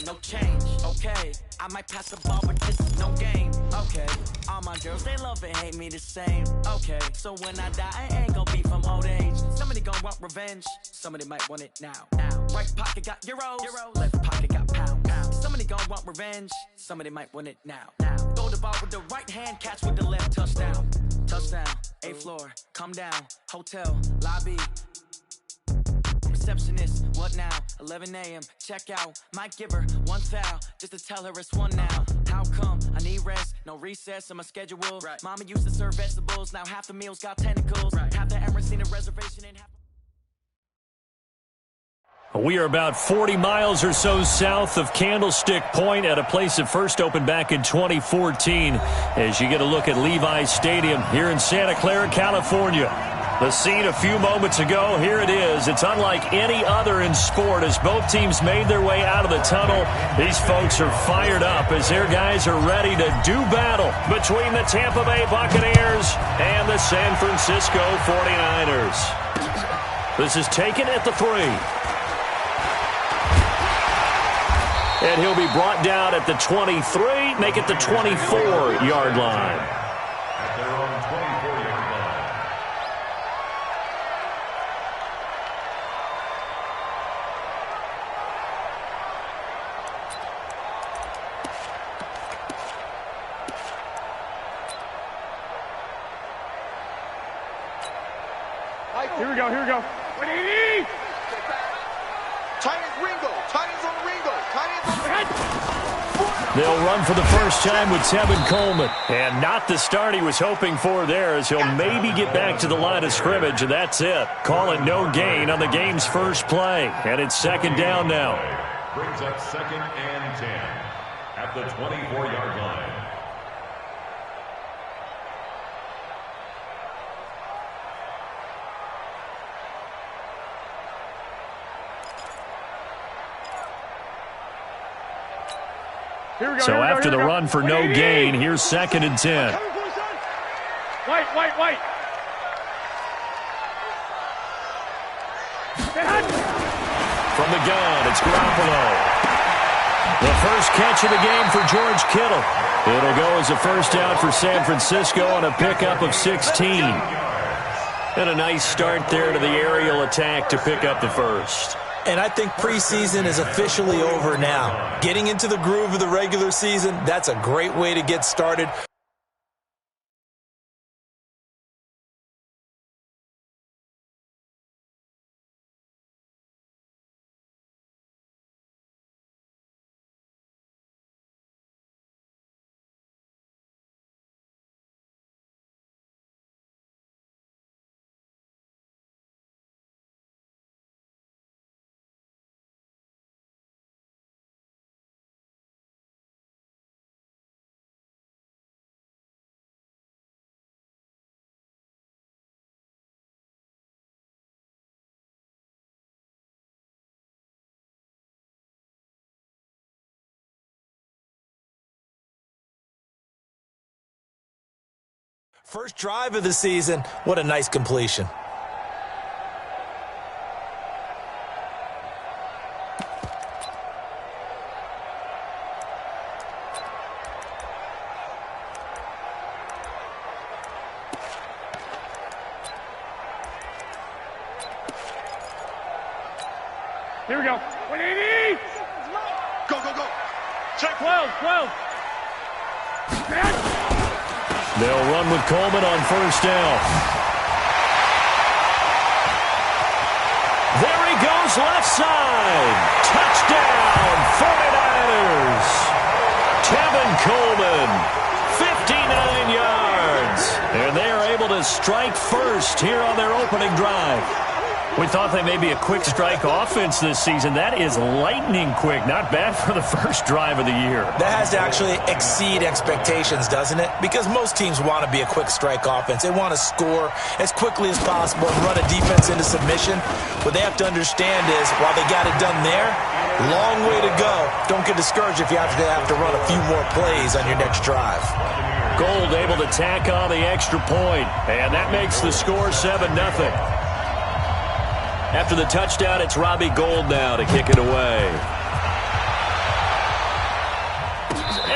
no change. Okay, I might pass the ball, but this is no game. Okay, all my girls, they love and hate me the same. Okay, so when I die, I ain't gonna be from old age. Somebody gonna want revenge, somebody might want it now. Right pocket got euros, left pocket got pounds. Somebody gonna want revenge, somebody might want it now. Throw the ball with the right hand, catch with the left, touchdown. Touchdown, 8th floor, come down, hotel, lobby. Receptionist, what now? 11 a.m., check out. Might give her one foul, just to tell her it's one now. How come? I need rest, no recess in my schedule. Right. Mama used to serve vegetables, now half the meals got tentacles. Right. Half the Emirates need a reservation and half... We are about 40 miles or so south of Candlestick Point at a place that first opened back in 2014 as you get a look at Levi's Stadium here in Santa Clara, California. The scene a few moments ago, here it is. It's unlike any other in sport as both teams made their way out of the tunnel. These folks are fired up as their guys are ready to do battle between the Tampa Bay Buccaneers and the San Francisco 49ers. This is taken at the 3. And he'll be brought down at the 23, make it the 24-yard line. At their own 24-yard line. Here we go, here we go. Titans Ringo, Titans on Ringo, Titans on They'll run for the first time with Tevin Coleman. And not the start he was hoping for there as he'll maybe get back to the line of scrimmage, and that's it. Call it no gain on the game's first play. And it's second down now. Brings up 2nd and 10 at the 24-yard line. So after the run for no gain, here's 2nd and 10. White. From the gun, it's Garoppolo. The first catch of the game for George Kittle. It'll go as a first down for San Francisco on a pickup of 16. And a nice start there to the aerial attack to pick up the first. And I think preseason is officially over now. Getting into the groove of the regular season, that's a great way to get started. First drive of the season, what a nice completion. Here we go. 180! Go. Check 12. They'll run with Coleman on first down. There he goes, left side. Touchdown, 49ers. Tevin Coleman, 59 yards. And they are able to strike first here on their opening drive. We thought they may be a quick strike offense this season. That is lightning quick. Not bad for the first drive of the year. That has to actually exceed expectations, doesn't it? Because most teams want to be a quick strike offense. They want to score as quickly as possible and run a defense into submission. What they have to understand is, while they got it done there, long way to go. Don't get discouraged if you have to run a few more plays on your next drive. Gold able to tack on the extra point, and that makes the score 7-0. After the touchdown, it's Robbie Gould now to kick it away.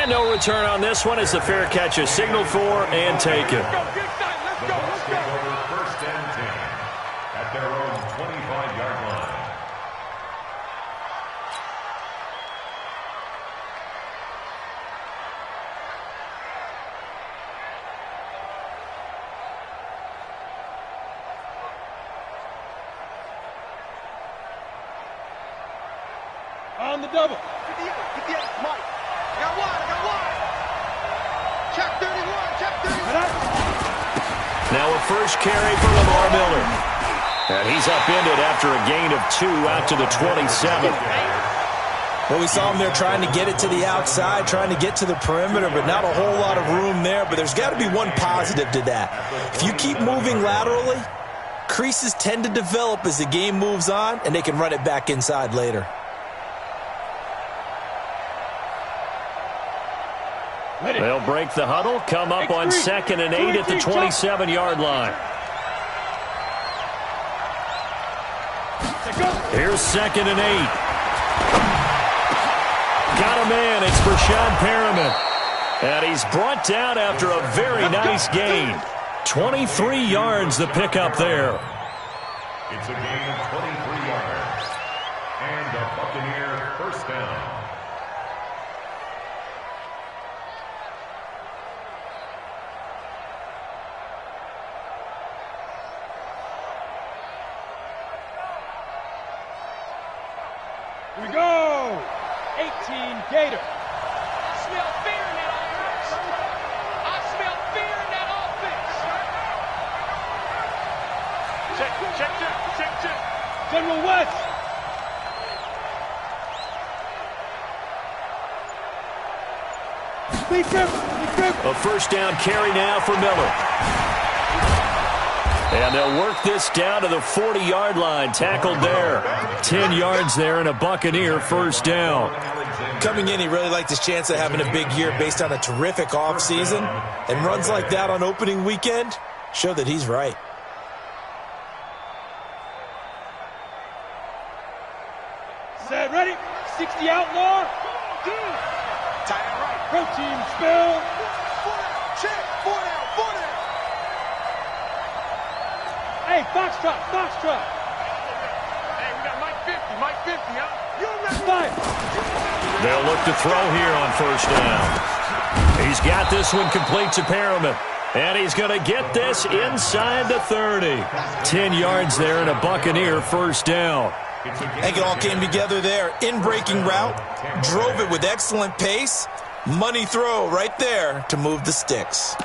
And no return on this one as the fair catch is signaled for and taken. The Bucs take over 1st and 10 at their own 25-yard line. On the double. Get the eight, Mike. I got one. Check 31, check 31. Now a first carry for Lamar Miller. And he's upended after a gain of 2 out to the 27. Well, we saw him there trying to get it to the outside, trying to get to the perimeter, but not a whole lot of room there. But there's got to be one positive to that. If you keep moving laterally, creases tend to develop as the game moves on, and they can run it back inside later. They'll break the huddle, come up on 2nd and 8 at the 27-yard line. Here's 2nd and 8. Got a man. It's Brashad Perriman. And he's brought down after a very nice gain. 23 yards the pickup there. It's a gain of 23 yards. And a Buccaneer first down. Here we go. 18 Gator. I smell fear in that offense. I smell fear in that offense. Check. General West. Be careful. A first down carry now for Miller. And they'll work this down to the 40-yard line. Tackled there. 10 yards there and a Buccaneer first down. Coming in, he really liked his chance of having a big year based on a terrific offseason. And runs like that on opening weekend show that he's right. Set, ready. 60 outlaw. Tight end right. Protein spill. 4 down, check. 4 down. Hey, Foxtrot. Hey, we got Mike 50, huh? Fire. They'll look to throw here on first down. He's got this one complete to Perriman. And he's going to get this inside the 30. 10 yards there and a Buccaneer first down. I think it all came together there. In-breaking route. Drove it with excellent pace. Money throw right there to move the sticks.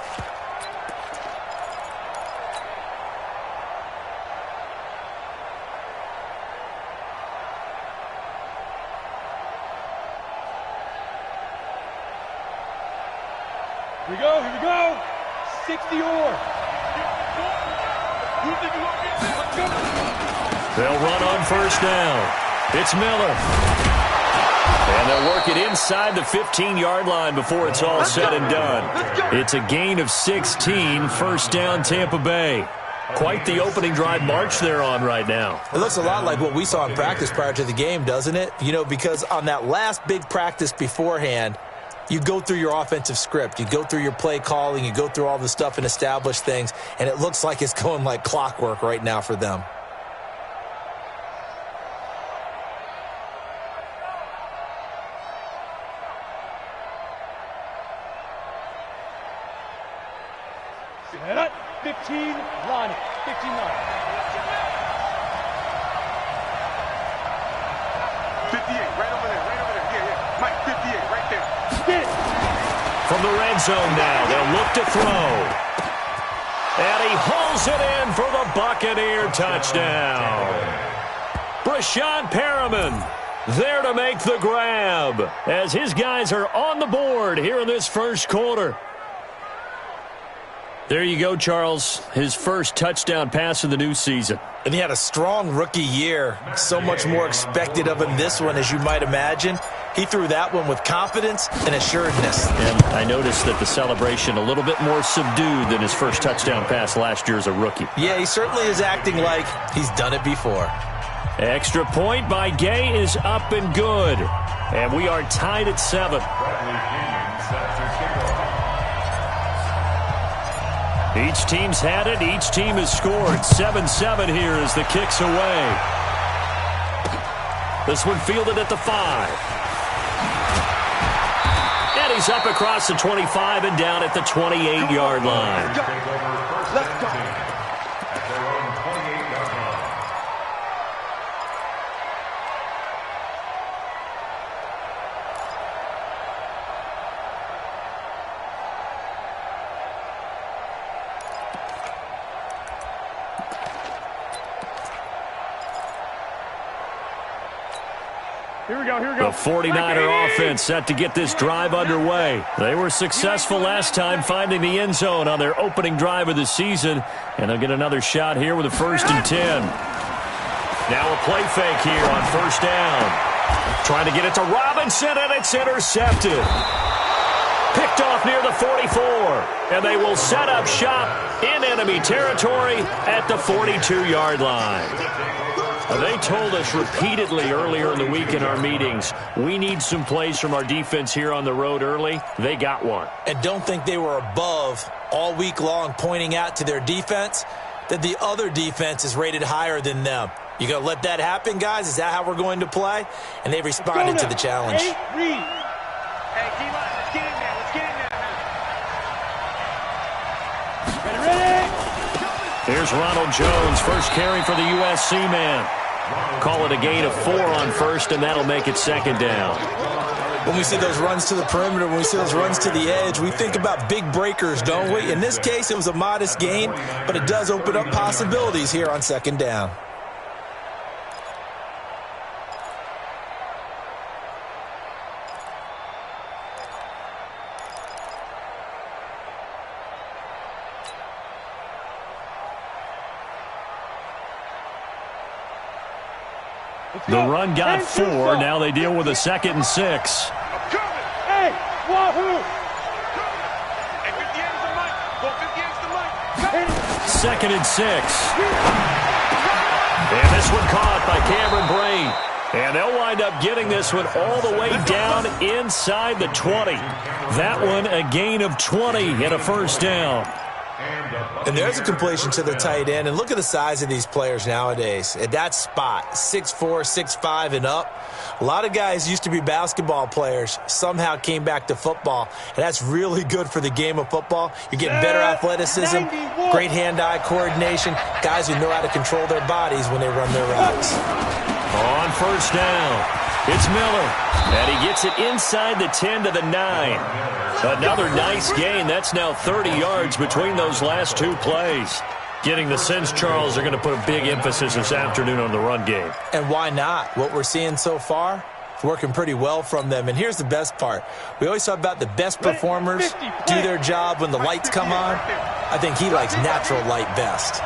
Here we go. 60 or. They'll run on first down. It's Miller. And they'll work it inside the 15-yard line before it's all said and done. It's a gain of 16, first down Tampa Bay. Quite the opening drive march they're on right now. It looks a lot like what we saw in practice prior to the game, doesn't it? You know, because on that last big practice beforehand, you go through your offensive script, you go through your play calling, you go through all the stuff and establish things, and it looks like it's going like clockwork right now for them. Set up. 15 line. 15 line. 58, right over there. Yeah. Mike, 58, right there. Get it. From the red zone now, they'll look to throw. And he hauls it in for the Buccaneer touchdown. Brashad Perriman there to make the grab as his guys are on the board here in this first quarter. There you go, Charles. His first touchdown pass of the new season. And he had a strong rookie year. So much more expected of him this one, as you might imagine. He threw that one with confidence and assuredness. And I noticed that the celebration a little bit more subdued than his first touchdown pass last year as a rookie. Yeah, he certainly is acting like he's done it before. Extra point by Gay is up and good. And we are tied at 7. Bradley Canyons set to kick off. Each team's had it. Each team has scored. 7-7 here as the kick's away. This one fielded at the 5. And he's up across the 25 and down at the 28-yard line. Let's go. At their own 28-yard line. Here we go, here we go. The 49er offense set to get this drive underway. They were successful last time finding the end zone on their opening drive of the season, and they'll get another shot here with a 1st and 10. Now a play fake here on 1st down. Trying to get it to Robinson, and it's intercepted. Picked off near the 44, and they will set up shop in enemy territory at the 42-yard line. They told us repeatedly earlier in the week in our meetings, we need some plays from our defense here on the road early. They got one. And don't think they were above all week long pointing out to their defense that the other defense is rated higher than them. You going to let that happen, guys? Is that how we're going to play? And they responded to the challenge. Hey, D-line, let's get in there. Let's get in there. Ready? Here's Ronald Jones, first carry for the USC man. Call it a gain of 4 on 1st, and that'll make it 2nd down. When we see those runs to the perimeter, when we see those runs to the edge, we think about big breakers, don't we? In this case, it was a modest gain, but it does open up possibilities here on 2nd down. The run got 4. Now they deal with a 2nd and 6. Hey, wahoo! Hey, 50 ends the mic. Go 50 ends the mic. 2nd and 6. And this one caught by Cameron Brain. And they'll wind up getting this one all the way down inside the 20. That one a gain of 20 and a 1st down. And there's a completion to the tight end. And look at the size of these players nowadays. At that spot, 6'4", 6'5", and up. A lot of guys used to be basketball players, somehow came back to football. And that's really good for the game of football. You're getting better athleticism, great hand-eye coordination, guys who know how to control their bodies when they run their routes. On 1st down, it's Miller. And he gets it inside the 10 to the 9. Another nice gain. That's now 30 yards between those last 2 plays. Getting the sense, Charles, they're going to put a big emphasis this afternoon on the run game. And why not? What we're seeing so far, it's working pretty well from them. And here's the best part. We always talk about the best performers do their job when the lights come on. I think he likes natural light best.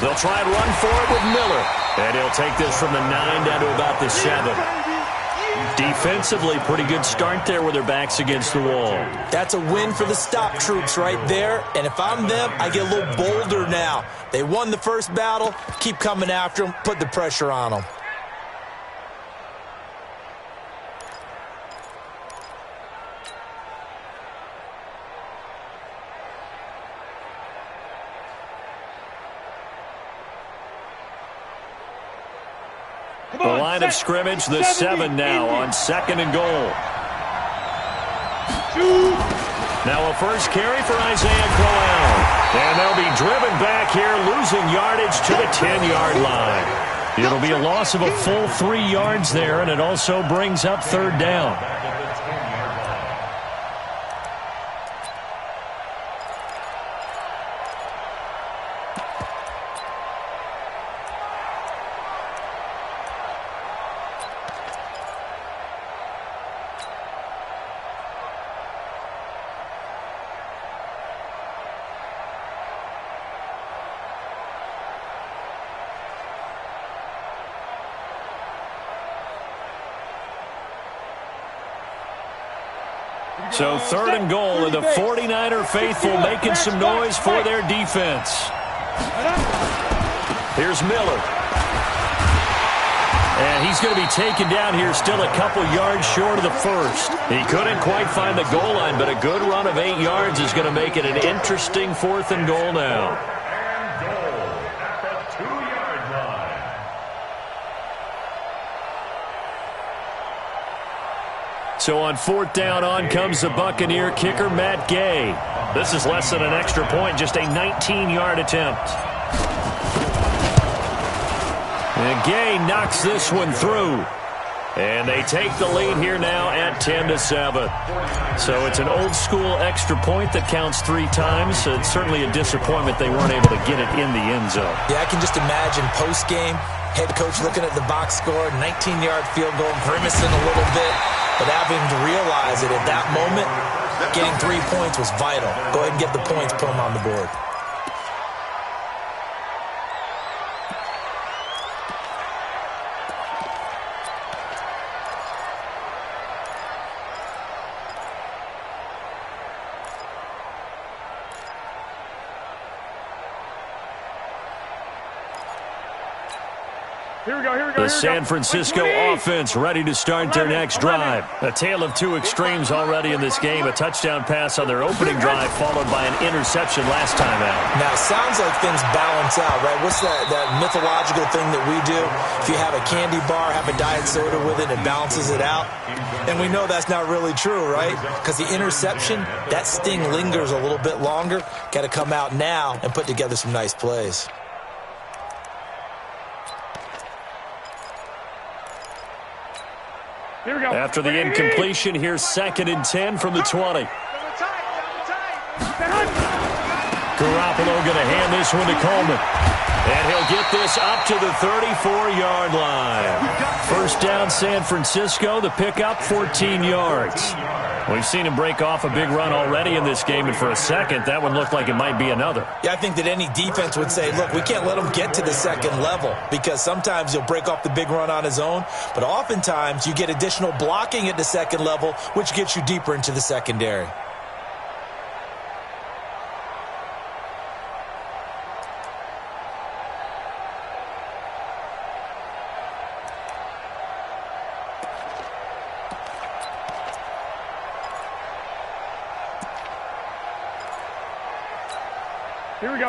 They'll try and run for it with Miller. And he'll take this from the 9 down to about the 7. Defensively, pretty good start there with their backs against the wall. That's a win for the stop troops right there. And if I'm them, I get a little bolder now. They won the first battle. Keep coming after them. Put the pressure on them. The line of scrimmage, the 7 now on 2nd and goal. Now a first carry for Isaiah Crowell. And they'll be driven back here, losing yardage to the 10-yard line. It'll be a loss of a full 3 yards there, and it also brings up 3rd down. So 3rd and goal, and the 49er faithful making some noise for their defense. Here's Miller. And He's going to be taken down here, still a couple yards short of the first. He couldn't quite find the goal line, but a good run of 8 yards is going to make it an interesting 4th and goal now. And goal at the 2-yard line. So on 4th down, on comes the Buccaneer kicker, Matt Gay. This is less than an extra point, just a 19-yard attempt. And Gay knocks this one through. And they take the lead here now at 10-7. So it's an old-school extra point that counts 3 times. So it's certainly a disappointment they weren't able to get it in the end zone. Yeah, I can just imagine post-game, head coach looking at the box score, 19-yard field goal, grimacing a little bit, but having to realize that at that moment, getting 3 points was vital. Go ahead and get the points, put them on the board. The San Francisco offense ready to start their next drive. A tale of 2 extremes already in this game. A touchdown pass on their opening drive followed by an interception last time out. Now, it sounds like things balance out, right? What's that mythological thing that we do? If you have a candy bar, have a diet soda with it, it balances it out. And we know that's not really true, right? Because the interception, that sting lingers a little bit longer. Got to come out now and put together some nice plays. After the incompletion, here's 2nd and 10 from the 20. Garoppolo going to hand this one to Coleman. And he'll get this up to the 34-yard line. First down, San Francisco. The pickup, 14 yards. We've seen him break off a big run already in this game, and for a second, that one looked like it might be another. Yeah, I think that any defense would say, look, we can't let him get to the second level because sometimes he'll break off the big run on his own, but oftentimes you get additional blocking at the second level, which gets you deeper into the secondary.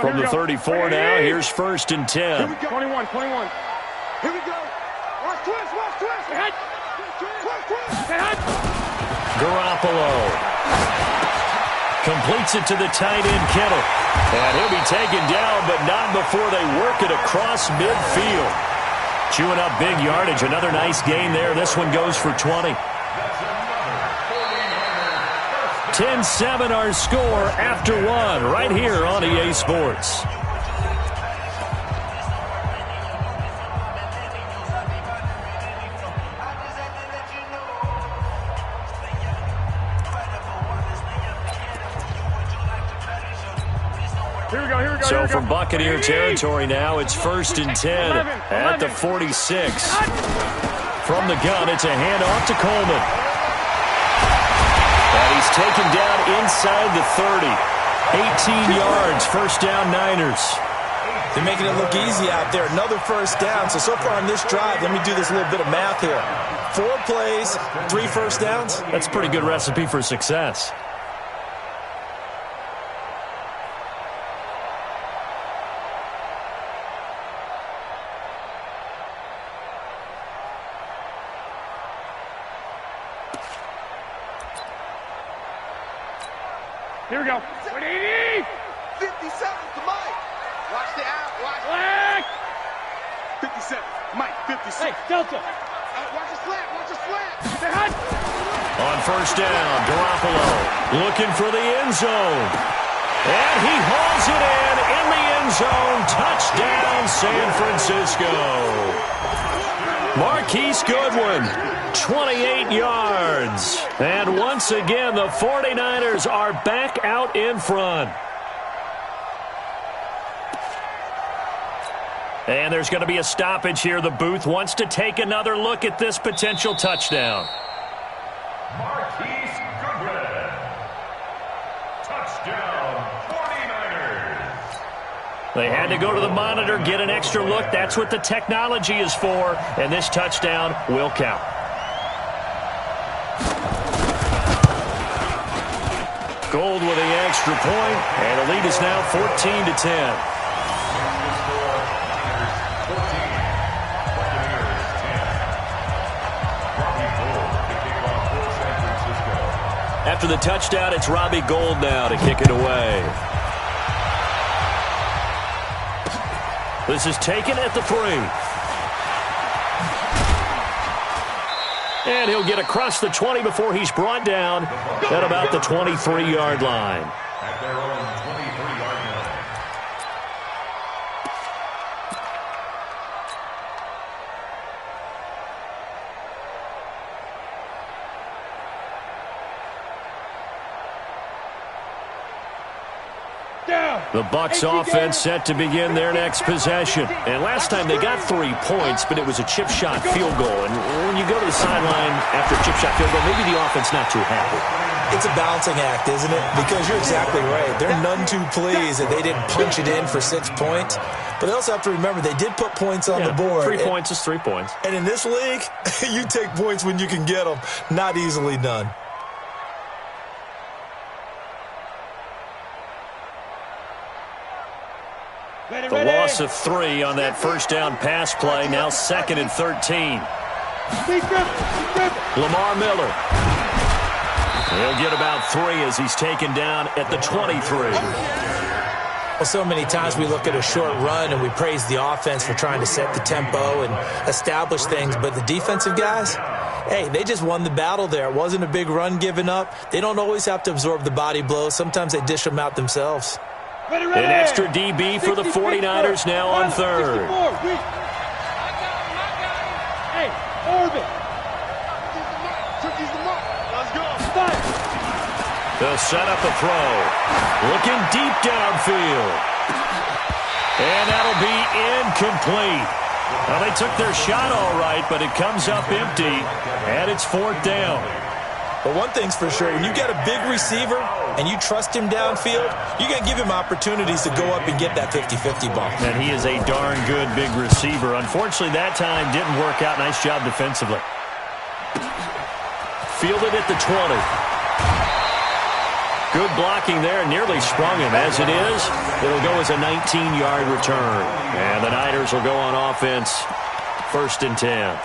From the 34 now, here's 1st and 10. 21. Here we go. Watch twist. Garoppolo completes it to the tight end, Kittle. And he'll be taken down, but not before they work it across midfield. Chewing up big yardage. Another nice gain there. This one goes for 20. 10-7 our score after 1 right here on EA Sports. So from Buccaneer territory now, it's 1st and 10 at the 46. From the gun, it's a handoff to Coleman. And he's taken down inside the 30. 18 yards, first down Niners. They're making it look easy out there. Another first down. So far on this drive, let me do this little bit of math here. 4 plays, 3 first downs. That's a pretty good recipe for success. Here we go. 180. 57 to Mike. Watch the out. Watch. Black. 57. Mike, 56. Hey, Delta. Watch the slant. Watch the slant. Stay hot. On first down, Garoppolo looking for the end zone. And he hauls it in the end zone. Touchdown, San Francisco. Marquise Goodwin, 28 yards. And once again, the 49ers are back out in front. And there's going to be a stoppage here. The booth wants to take another look at this potential touchdown. Marquise Goodwin. Touchdown, 49ers. They had to go to the monitor, get an extra look. That's what the technology is for, and this touchdown will count. Gold with the extra point, and the lead is now 14-10. After the touchdown, it's Robbie Gould now to kick it away. This is taken at the 3. And he'll get across the 20 before he's brought down at about the 23-yard line. At their own 23-yard line. The Bucs offense set to begin their next possession. And last time they got 3 points, but it was a chip shot field goal. And when you go to the sideline after a chip shot field goal, maybe the offense not too happy. It's a balancing act, isn't it? Because you're exactly right. They're none too pleased that they didn't punch it in for 6 points. But they also have to remember they did put points on the board. 3 points is 3 points. And in this league, you take points when you can get them. Not easily done. The loss of 3 on that first down pass play. Now 2nd and 13. Lamar Miller. He'll get about 3 as he's taken down at the 23. Well, so many times we look at a short run and we praise the offense for trying to set the tempo and establish things. But the defensive guys, hey, they just won the battle there. It wasn't a big run given up. They don't always have to absorb the body blows. Sometimes they dish them out themselves. An extra DB for the 49ers now on 3rd. Hey, Orbit. Let's go. They'll set up a throw. Looking deep downfield. And that'll be incomplete. Well, they took their shot all right, but it comes up empty, and it's 4th down. But one thing's for sure, when you got a big receiver and you trust him downfield, you're going to give him opportunities to go up and get that 50-50 ball. And he is a darn good big receiver. Unfortunately, that time didn't work out. Nice job defensively. Fielded at the 20. Good blocking there, nearly sprung him. As it is, it'll go as a 19-yard return. And the Niners will go on offense, 1st and 10.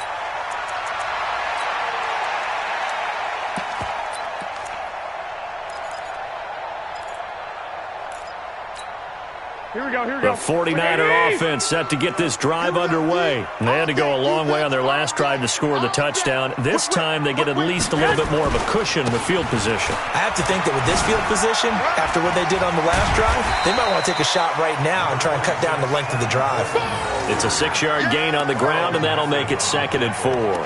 The 49er offense set to get this drive underway. They had to go a long way on their last drive to score the touchdown. This time they get at least a little bit more of a cushion with field position. I have to think that with this field position, after what they did on the last drive, they might want to take a shot right now and try and cut down the length of the drive. It's a 6-yard gain on the ground, and that'll make it 2nd and 4.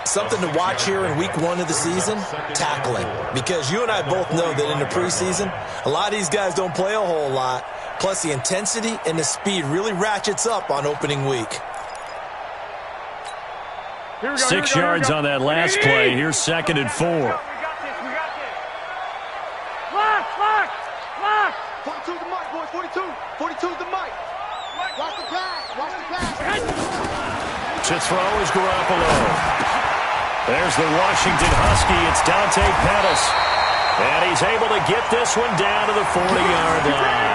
Something to watch here in week 1 of the season, tackling. Because you and I both know that in the preseason, a lot of these guys don't play a whole lot. Plus, the intensity and the speed really ratchets up on opening week. 6 yards on that last play. Here's 2nd and 4. We got this. Lock. 42 the mic, boys. 42. 42 the mic. Watch the pass. To throw is Garoppolo. There's the Washington Husky. It's Dante Pettis. And he's able to get this one down to the 40-yard line.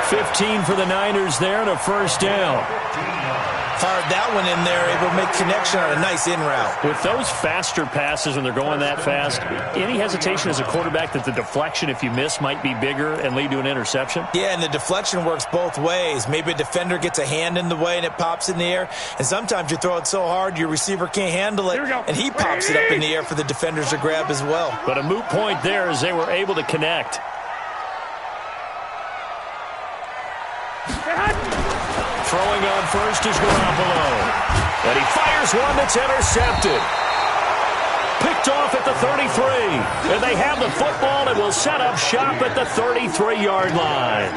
15 for the Niners there and a 1st down. Fired that one in there, able to make connection on a nice in route. With those faster passes when they're going that fast, any hesitation as a quarterback that the deflection, if you miss, might be bigger and lead to an interception? Yeah, and the deflection works both ways. Maybe a defender gets a hand in the way and it pops in the air. And sometimes you throw it so hard your receiver can't handle it, and he pops it up in the air for the defenders to grab as well. But a moot point there as they were able to connect. Throwing on first is Garoppolo. And he fires one that's intercepted. Picked picked off at the 33. And they have the football and will set up shop at the 33-yard line.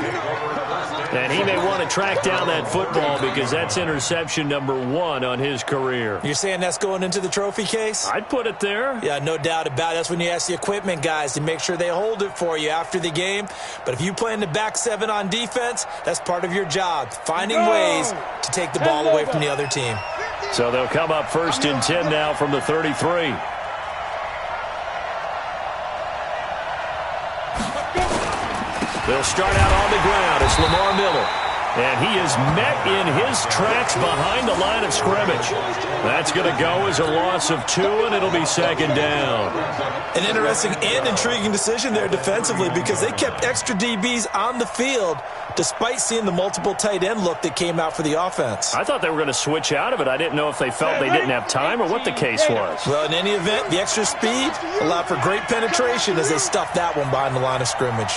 And he may want to track down that football because that's interception number 1 on his career. You're saying that's going into the trophy case? I'd put it there. Yeah, no doubt about it. That's when you ask the equipment guys to make sure they hold it for you after the game. But if you play in the back 7 on defense, that's part of your job, finding ways to take the ball away from the other team. So they'll come up 1st and 10 now from the 33. They'll start out on the ground. It's Lamar Miller. And he is met in his tracks behind the line of scrimmage. That's going to go as a loss of 2, and it'll be 2nd down. An interesting and intriguing decision there defensively because they kept extra DBs on the field despite seeing the multiple tight end look that came out for the offense. I thought they were going to switch out of it. I didn't know if they felt they didn't have time or what the case was. Well, in any event, the extra speed allowed for great penetration as they stuffed that one behind the line of scrimmage.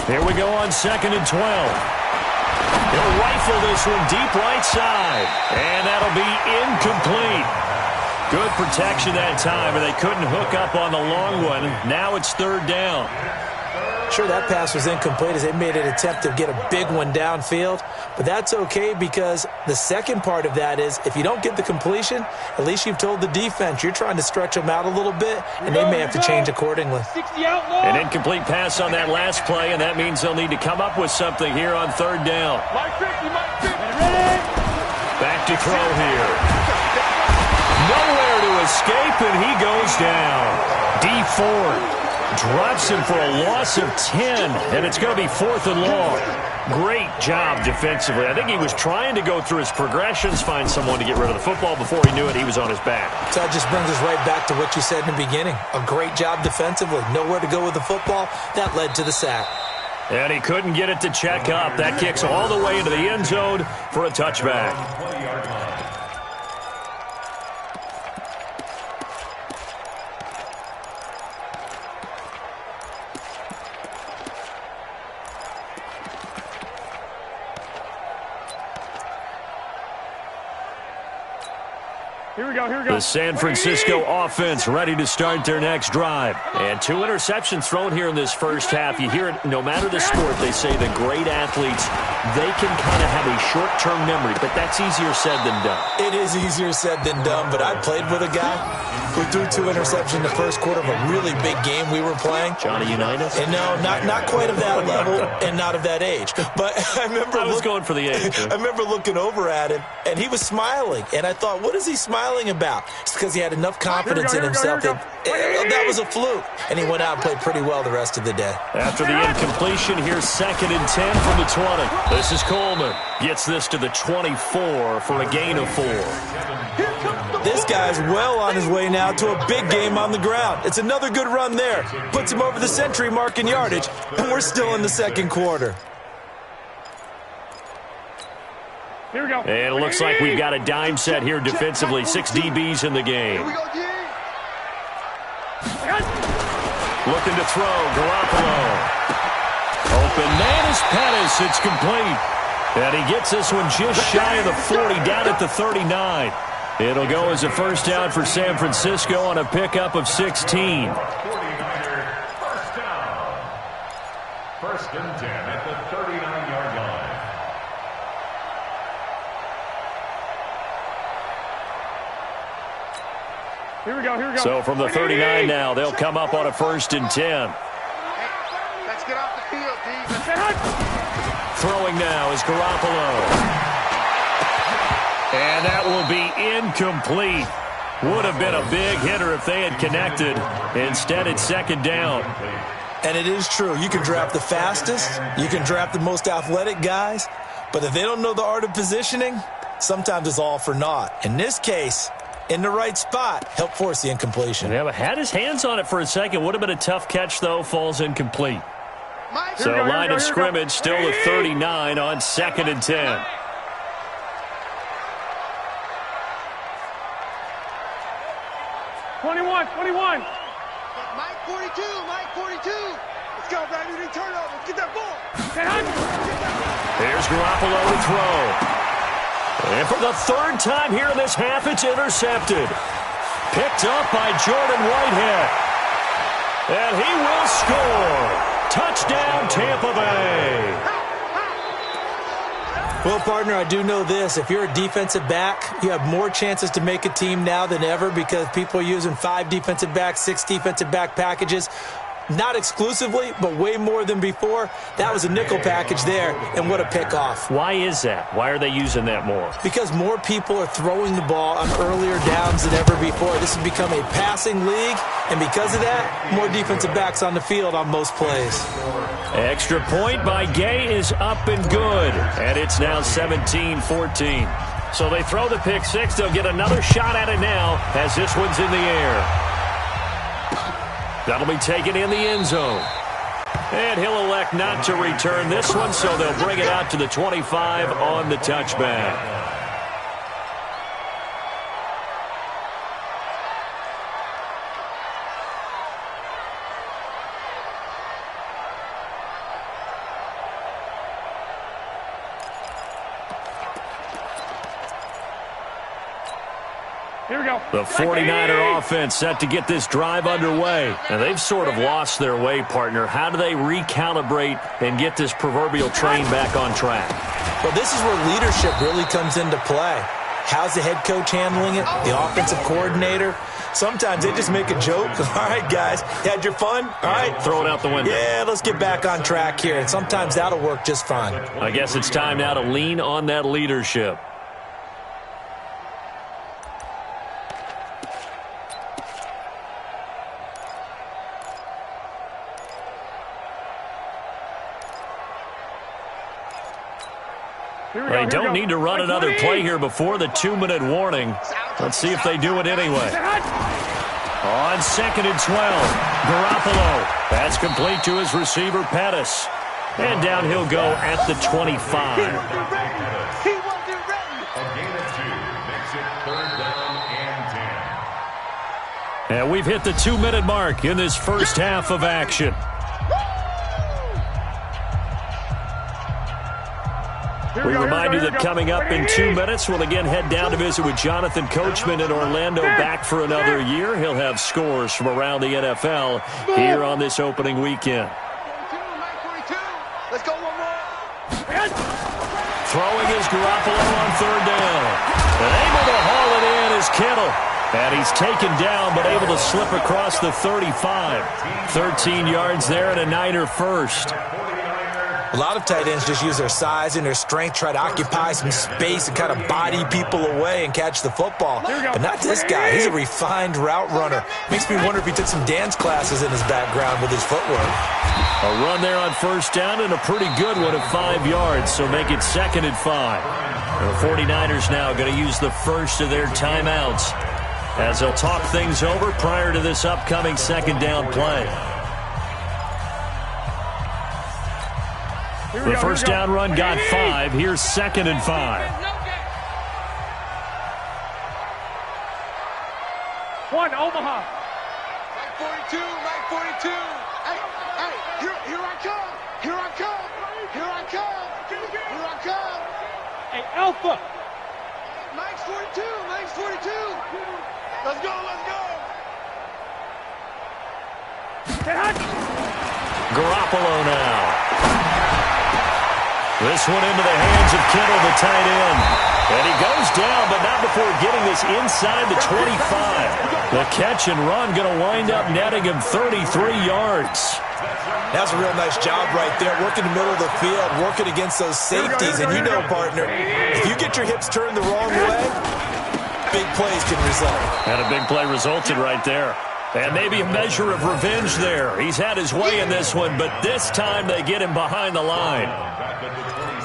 Here we go on 2nd and 12. He'll rifle this one deep right side. And that'll be incomplete. Good protection that time, and they couldn't hook up on the long one. Now it's 3rd down. Sure, that pass was incomplete as they made an attempt to get a big one downfield. But that's okay because the second part of that is if you don't get the completion, at least you've told the defense you're trying to stretch them out a little bit, and they may have to change accordingly. An incomplete pass on that last play, and that means they'll need to come up with something here on 3rd down. Back to throw here. Nowhere to escape, and he goes down. D Ford drops him for a loss of 10, and it's going to be 4th and long. Great job defensively. I think he was trying to go through his progressions, find someone to get rid of the football. Before he knew it, he was on his back. So that just brings us right back to what you said in the beginning. A great job defensively. Nowhere to go with the football. That led to the sack. And he couldn't get it to check up. That kicks all the way into the end zone for a touchback. The San Francisco offense ready to start their next drive. And 2 interceptions thrown here in this first half. You hear it, no matter the sport, they say the great athletes, they can kind of have a short-term memory, but that's easier said than done. It is easier said than done, but I played with a guy who threw 2 interceptions in the first quarter of a really big game we were playing. Johnny Unitas? And no, not quite of that level and not of that age. But I was going for the age. I remember looking over at him, and he was smiling. And I thought, what is he smiling about? It's because he had enough confidence in himself that was a fluke. And he went out and played pretty well the rest of the day. After the incompletion, here's 2nd and 10 from the 20. This is Coleman. Gets this to the 24 for a gain of 4. This guy's well on his way now to a big game on the ground. It's another good run there. Puts him over the century mark in yardage, and we're still in the second quarter. Here we go. And it looks like we've got a dime set here defensively. 6 DBs in the game. Looking to throw, Garoppolo. Open man is Pettis. It's complete. And he gets this one just shy of the 40, down at the 39. It'll go as a first down for San Francisco on a pickup of 16. 49ers, first down. 1st and 10 at the 39-yard line. Here we go. So from the 39 now, they'll come up on a 1st and 10. Let's get off the field, D. Throwing now is Garoppolo. And that will be incomplete. Would have been a big hitter if they had connected. Instead, it's 2nd down. And it is true. You can draft the fastest. You can draft the most athletic guys. But if they don't know the art of positioning, sometimes it's all for naught. In this case, in the right spot, helped force the incompletion. Yeah, but had his hands on it for a second. Would have been a tough catch, though. Falls incomplete. So line of scrimmage still at 39 on 2nd and 10. Twenty-one. Mike 42. Let's go, baby. We need turnover. Get that ball. Here's Garoppolo to throw. And for the 3rd time here in this half, it's intercepted. Picked up by Jordan Whitehead. And he will score. Touchdown, Tampa Bay. Well, partner, I do know this. If you're a defensive back, you have more chances to make a team now than ever because people are using 5 defensive backs, 6 defensive back packages. Not exclusively, but way more than before. That was a nickel package there, and what a pickoff. Why is that? Why are they using that more? Because more people are throwing the ball on earlier downs than ever before. This has become a passing league, and because of that, more defensive backs on the field on most plays. Extra point by Gay is up and good, and it's now 17-14. So they throw the pick six. They'll get another shot at it now as this one's in the air. That'll be taken in the end zone. And he'll elect not to return this one, so they'll bring it out to the 25 on the touchback. Here we go. The 49er offense set to get this drive underway. And they've sort of lost their way, partner. How do they recalibrate and get this proverbial train back on track? Well, this is where leadership really comes into play. How's the head coach handling it? The offensive coordinator? Sometimes they just make a joke. All right, guys, had your fun? All right. Throw it out the window. Yeah, let's get back on track here. And sometimes that'll work just fine. I guess it's time now to lean on that leadership. They don't need to run another play here before the 2-minute warning. Let's see if they do it anyway. On 2nd and 12, Garoppolo. That's complete to his receiver, Pettis. And down he'll go at the 25. He wasn't ready. A gain of 2 makes it 3rd down and 10. And we've hit the 2-minute mark in this first half of action. We remind you that coming up in 2 minutes, we'll again head down to visit with Jonathan Coachman in Orlando, back for another year. He'll have scores from around the NFL here on this opening weekend. Let's go one more. Throwing is Garoppolo on 3rd down. And able to haul it in is Kittle. And he's taken down, but able to slip across the 35. 13 yards there and a Niner first. A lot of tight ends just use their size and their strength, try to occupy some space and kind of body people away and catch the football. But not this guy. He's a refined route runner. Makes me wonder if he took some dance classes in his background with his footwork. A run there on 1st down and a pretty good one at 5 yards, so make it 2nd and 5. The 49ers now going to use the first of their timeouts as they'll talk things over prior to this upcoming 2nd down play. The first down run got 5. Here's 2nd and 5. 1, Omaha. Mike 42, Mike 42. Hey, here I come. Here I come. Here I come. Here I come. Hey, Alpha. Mike's 42, Mike's 42. Let's go, let's go. Garoppolo now. This one into the hands of Kittle, the tight end. And he goes down, but not before getting this inside the 25. The catch and run going to wind up netting him 33 yards. That's a real nice job right there, working the middle of the field, working against those safeties. And you know, partner, if you get your hips turned the wrong way, big plays can result. And a big play resulted right there. And maybe a measure of revenge there. He's had his way in this one, but this time they get him behind the line.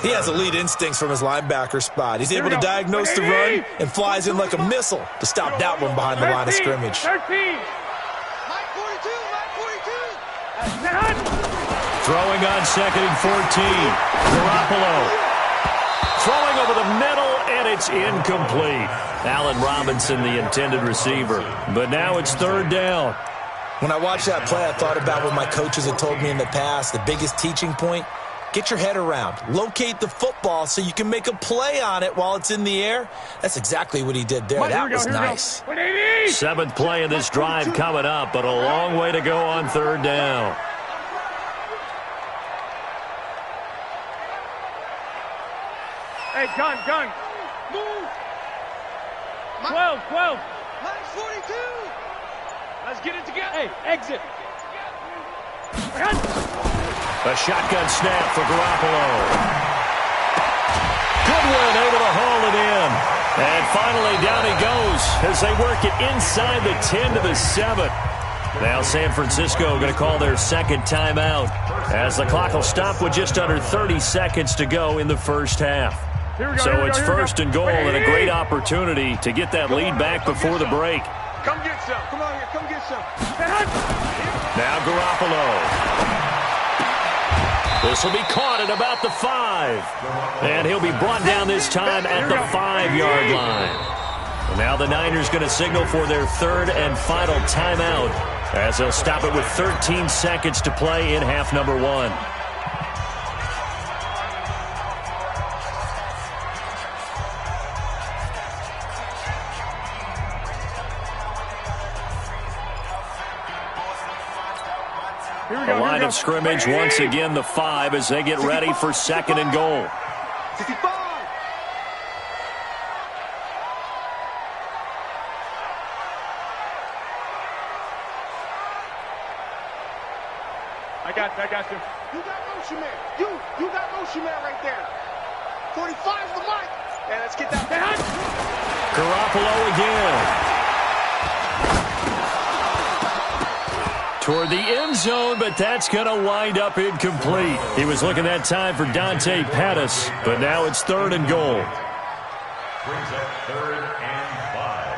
He has elite instincts from his linebacker spot. He's able to diagnose the run and flies in like a missile to stop that one behind the line of scrimmage. 13. Mike 42, Mike 42. Throwing on 2nd and 14. Garoppolo. Throwing over the middle, and it's incomplete. Allen Robinson, the intended receiver. But now it's 3rd down. When I watched that play, I thought about what my coaches had told me in the past. The biggest teaching point, get your head around, locate the football so you can make a play on it while it's in the air. That's exactly what he did there. That was nice. 7th play of this drive coming up, but a long way to go on 3rd down. Hey, gun. Move. 12. Line 42. Let's get it together. Hey, exit. A shotgun snap for Garoppolo. Goodwin able to haul it in. And finally down he goes as they work it inside the 10 to the 7. Now San Francisco going to call their 2nd timeout as the clock will stop with just under 30 seconds to go in the first half. So it's 1st and goal and a great opportunity to get that lead back before the break. Come get some. Come on here. Come get some. Now Garoppolo. This will be caught at about the 5. And he'll be brought down this time at the 5-yard line. And now the Niners going to signal for their 3rd and final timeout as they'll stop it with 13 seconds to play in half number 1. The line of scrimmage, once again, the 5 as they get ready for 2nd and goal. 65. I got you. You got motion man. You got motion man right there. 45's the mic. Yeah, let's get that. Garoppolo again. Toward the end zone, but that's going to wind up incomplete. He was looking that time for Dante Pettis, but now it's 3rd and goal. Brings up 3rd and 5.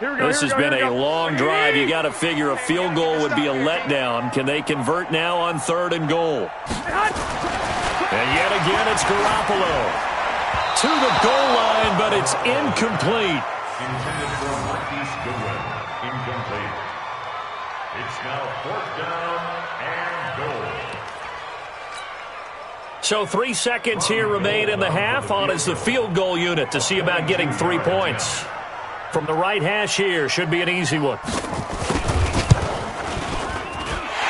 This has been a long drive. You got to figure a field goal would be a letdown. Can they convert now on 3rd and goal? And yet again, it's Garoppolo. To the goal line, but it's incomplete. Intended for Marquise Goodwin. Incomplete. It's now 4th down and goal. So 3 seconds here remain in the half. On is the field goal unit to see about getting 3 points. From the right hash here, should be an easy one.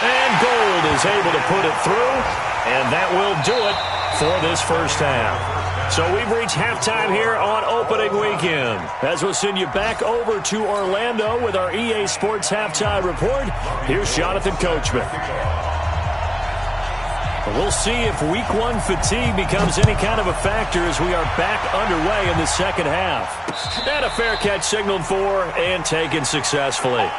And Gold is able to put it through, and that will do it for this first half. So we've reached halftime here on opening weekend. As we'll send you back over to Orlando with our EA Sports Halftime Report, here's Jonathan Coachman. We'll see if Week 1 fatigue becomes any kind of a factor as we are back underway in the second half. And a fair catch signaled for and taken successfully.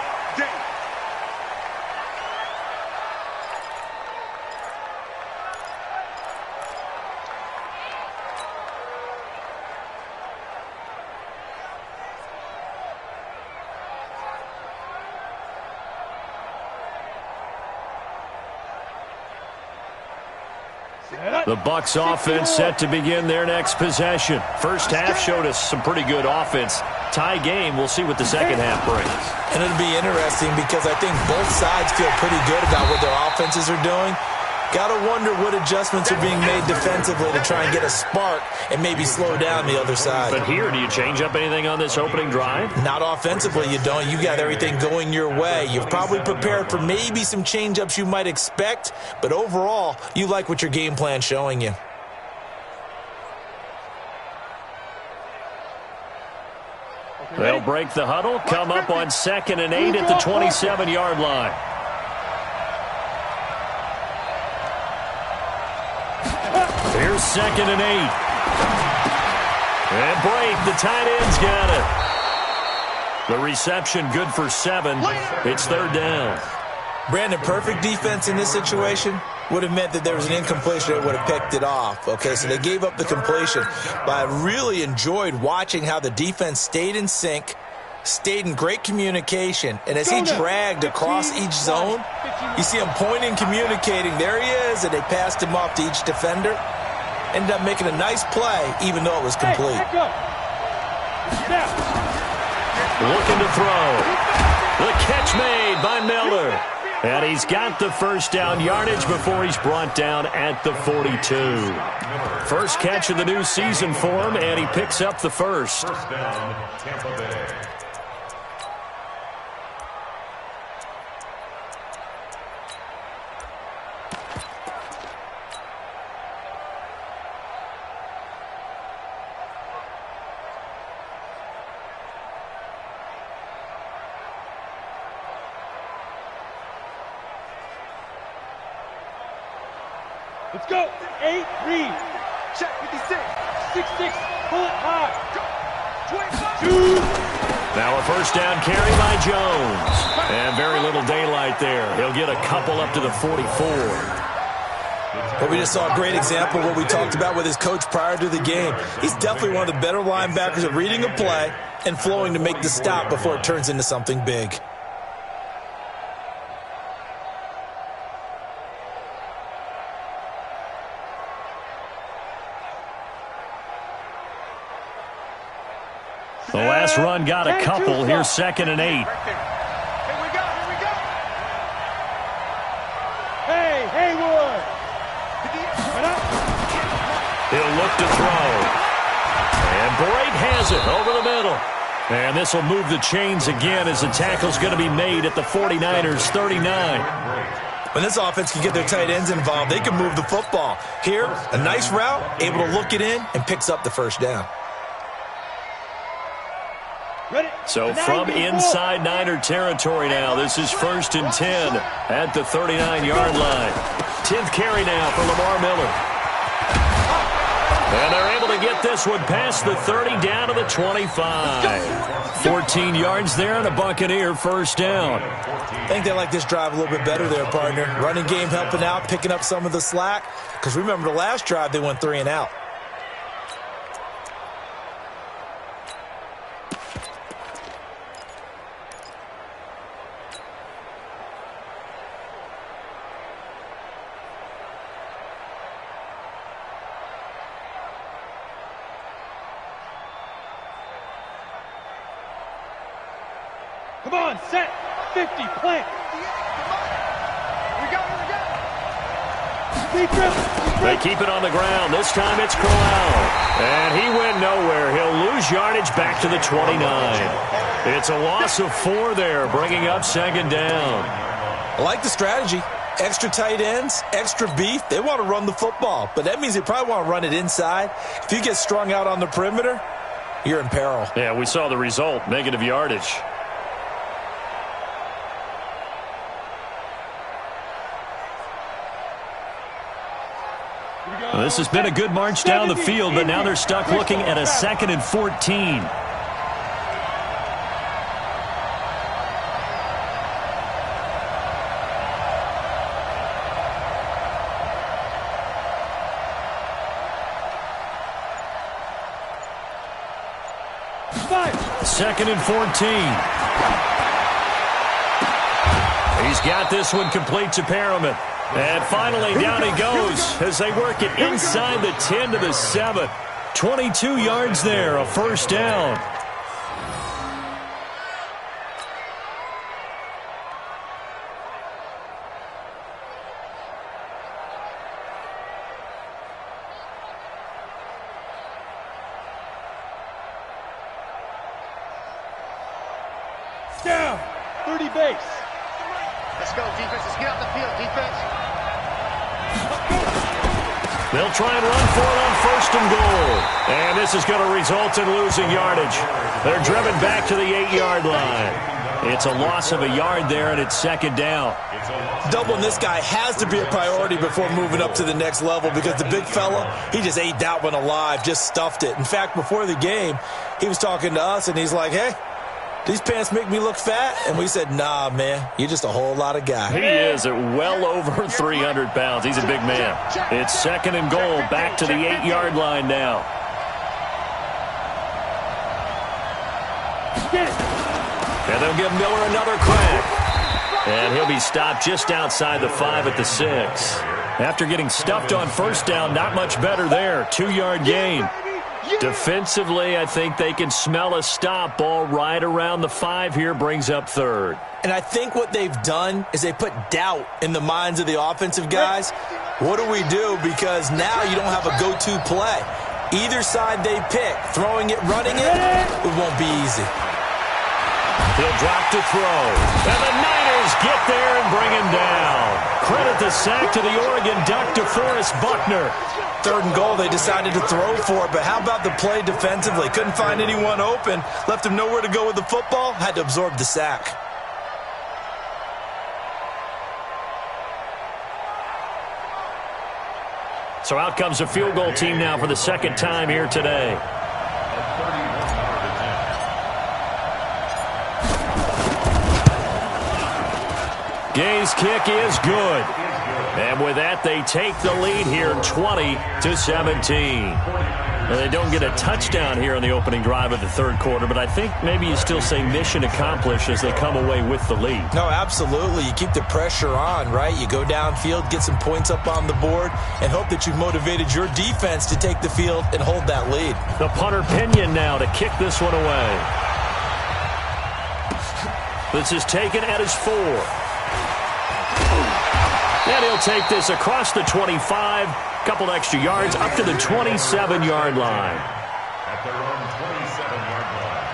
The Bucs offense set to begin their next possession. First half showed us some pretty good offense. Tie game, we'll see what the second half brings. And it'll be interesting because I think both sides feel pretty good about what their offenses are doing. Got to wonder what adjustments are being made defensively to try and get a spark and maybe slow down the other side. But here, do you change up anything on this opening drive? Not offensively, you don't. You got everything going your way. You've probably prepared for maybe some change-ups you might expect, but overall, you like what your game plan's showing you. They'll break the huddle, come up on 2nd and 8 at the 27-yard line. Here's 2nd and 8. And break, the tight end's got it. The reception good for 7. It's 3rd down. Brandon, perfect defense in this situation would have meant that there was an incompletion that would have picked it off. Okay, so they gave up the completion. But I really enjoyed watching how the defense stayed in sync, stayed in great communication, and as he dragged across each zone, you see him pointing, communicating. There he is, and they passed him off to each defender. ended up making a nice play, even though it was complete. Looking to throw. The catch made by Miller. And he's got the first down yardage before he's brought down at the 42. First catch of the new season for him, and he picks up the first. First down, Tampa Bay. Let's go. 8-3. Check 56. 6-6. Pull it high. 2. Now a first down carry by Jones. And very little daylight there. He'll get a couple up to the 44. Well, we just saw a great example of what we talked about with his coach prior to the game. He's definitely one of the better linebackers at reading a play and flowing to make the stop before it turns into something big. The last run got a couple. Here's 2nd and 8. Here we go. Hey, Haywood. He'll look to throw. And Bright has it over the middle. And this will move the chains again as the tackle's going to be made at the 49ers' 39. When this offense can get their tight ends involved, they can move the football. Here, a nice route, able to look it in, and picks up the first down. So from inside Niner territory now, this is 1st and 10 at the 39-yard line. 10th carry now for Lamar Miller. And they're able to get this one past the 30 down to the 25. 14 yards there and a Buccaneer first down. I think they like this drive a little bit better there, partner. Running game helping out, picking up some of the slack. Because remember the last drive, they went 3 and out. Come on, set. 50, plant. They keep it on the ground. This time it's Corral. And he went nowhere. He'll lose yardage back to the 29. It's a loss of 4 there, bringing up 2nd down. I like the strategy. Extra tight ends, extra beef. They want to run the football, but that means they probably want to run it inside. If you get strung out on the perimeter, you're in peril. Yeah, we saw the result, negative yardage. Well, this has been a good march down the field, but now they're stuck looking at a 2nd and 14. Second and 14. He's got this one complete to Perriman. And finally, down he goes as they work it inside the 10 to the 7. 22 yards there, a first down. Down. 30 base. Let's go, defense. Let's get off the field, defense. They'll try and run for it on 1st and goal. And this is going to result in losing yardage. They're driven back to the 8-yard line. It's a loss of a yard there, and it's 2nd down. Doubling this guy has to be a priority before moving up to the next level because the big fella, he just ate that one alive, just stuffed it. In fact, before the game, he was talking to us, and he's like, hey, these pants make me look fat? And we said, nah, man, you're just a whole lot of guy. He is at well over 300 pounds. He's a big man. It's 2nd and goal, back to the 8-yard line now. And they'll give Miller another crack. And he'll be stopped just outside the 5 at the 6. After getting stuffed on first down, not much better there. 2-yard gain. Defensively, I think they can smell a stop. Ball right around the 5 here, brings up third. And I think what they've done is they put doubt in the minds of the offensive guys. What do we do? Because now you don't have a go-to play. Either side they pick, throwing it, running it won't be easy. He'll drop to throw. And the Niners get there and bring him down. Credit the sack to the Oregon Duck, DeForest Buckner. 3rd and goal, they decided to throw for it, but how about the play defensively? Couldn't find anyone open, left him nowhere to go with the football, had to absorb the sack. So out comes a field goal team now for the 2nd time here today. Gay's kick is good. And with that, they take the lead here 20-17. Now, they don't get a touchdown here on the opening drive of the 3rd quarter, but I think maybe you still say mission accomplished as they come away with the lead. No, absolutely. You keep the pressure on, right? You go downfield, get some points up on the board, and hope that you've motivated your defense to take the field and hold that lead. The punter Pinion now to kick this one away. This is taken at his 4. And he'll take this across the 25, couple extra yards, up to the 27-yard line. At their own 27-yard line.